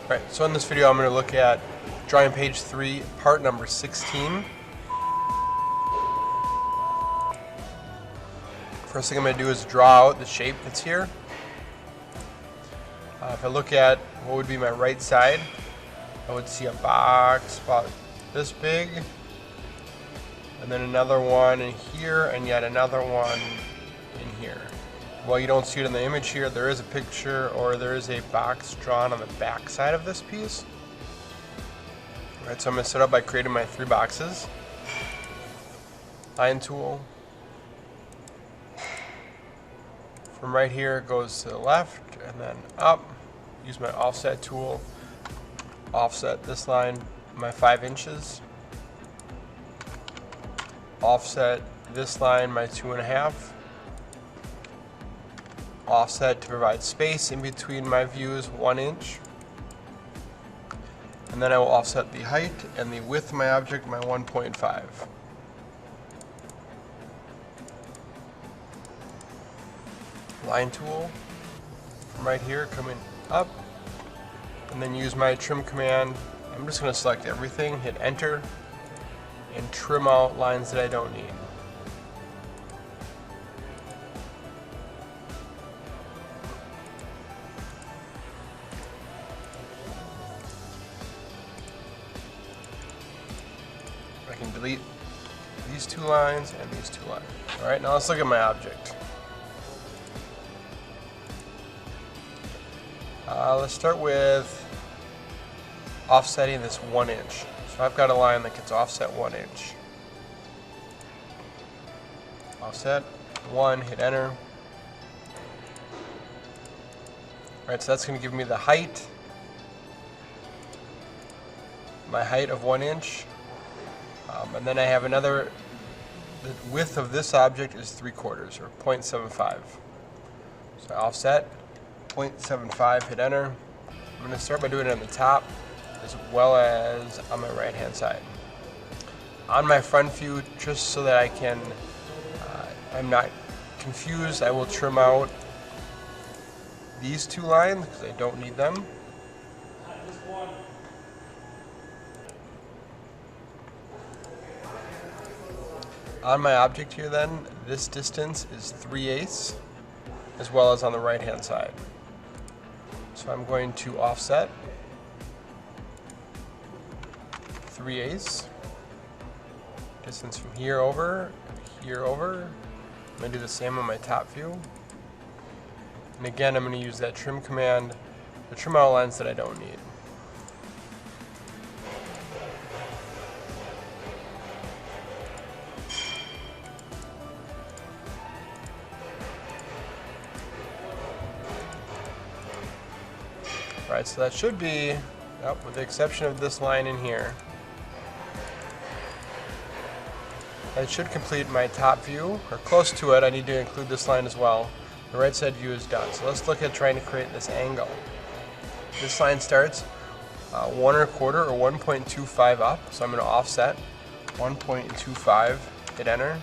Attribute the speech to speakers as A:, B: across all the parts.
A: Right, so in this video I'm going to look at drawing page 3, part number 16. First thing I'm going to do is draw out the shape that's here. If I look at what would be my right side, I would see a box about this big, and then another one in here, and yet another one in here. While you don't see it in the image here, there is a picture or there is a box drawn on the back side of this piece. Alright, so I'm going to start out by creating my 3 boxes. Line tool. From right here it goes to the left and then up. Use my offset tool. Offset this line my 5 inches. Offset this line my 2.5. Offset to provide space in between my views 1 inch. And then I will offset the height and the width of my object my 1.5. Line tool from right here coming up, and then use my trim command. I'm just going to select everything, hit enter, and trim out lines that I don't need. I can delete these 2 lines and these 2 lines. Alright, now let's look at my object. Let's start with offsetting this 1 inch. So I've got a line that gets offset 1 inch. Offset 1, hit enter. Alright, so that's going to give me the height. My height of 1 inch. And then I have another, the width of this object is 3/4 or 0.75. So offset 0.75, hit enter. I'm going to start by doing it on the top as well as on my right hand side. On my front view, just so that I can, I'm not confused, I will trim out these 2 lines because I don't need them. On my object here then, this distance is 3/8 as well as on the right hand side. So I'm going to offset 3/8 distance from here over, here over. I'm going to do the same on my top view. And again, I'm going to use that trim command to trim out lines that I don't need. Alright, so that should be, with the exception of this line in here, that should complete my top view, or close to it. I need to include this line as well. The right side view is done. So let's look at trying to create this angle. This line starts 1.25 or 1.25 up, so I'm going to offset 1.25, hit enter.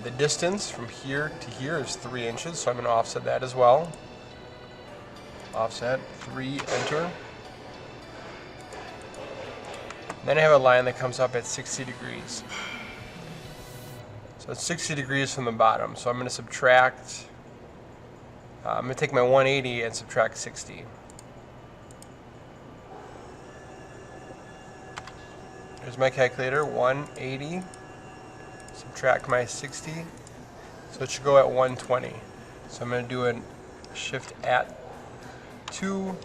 A: The distance from here to here is 3 inches, so I'm going to offset that as well. Offset, 3, enter. Then I have a line that comes up at 60 degrees. So it's 60 degrees from the bottom, so I'm going to subtract, I'm going to take my 180 and subtract 60. There's my calculator, 180. Subtract my 60, so it should go at 120. So I'm going to do a shift at 2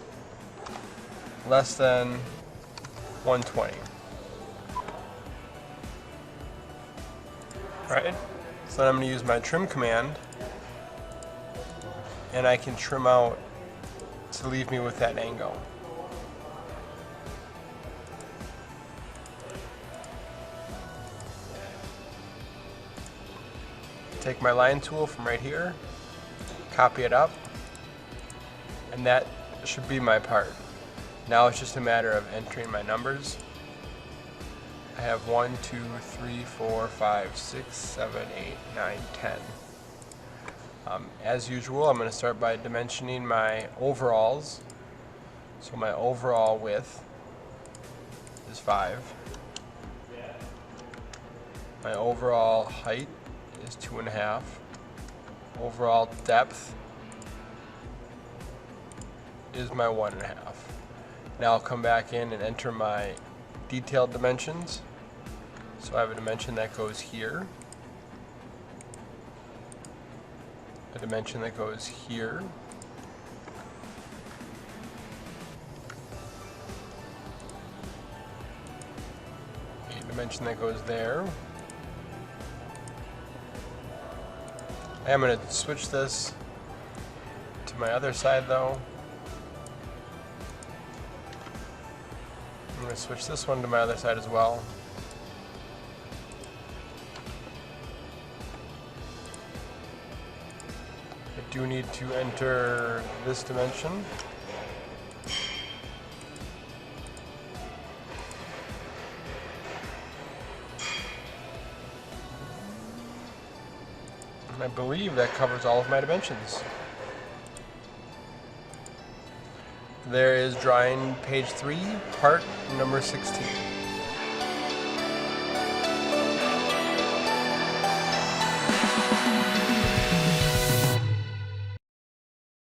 A: less than 120. Right? So then I'm going to use my trim command, and I can trim out to leave me with that angle. Take my line tool from right here, copy it up, and that should be my part. Now it's just a matter of entering my numbers. I have 1, 2, 3, 4, 5, 6, 7, 8, 9, 10. As usual, I'm going to start by dimensioning my overalls. So my overall width is 5. My overall height is 2.5. Overall depth is my 1.5. Now I'll come back in and enter my detailed dimensions. So I have a dimension that goes here, a dimension that goes here, a dimension that goes there. I'm going to switch this to my other side though. I'm going to switch this one to my other side as well. I do need to enter this dimension. And I believe that covers all of my dimensions. There is drawing page 3, part number 16.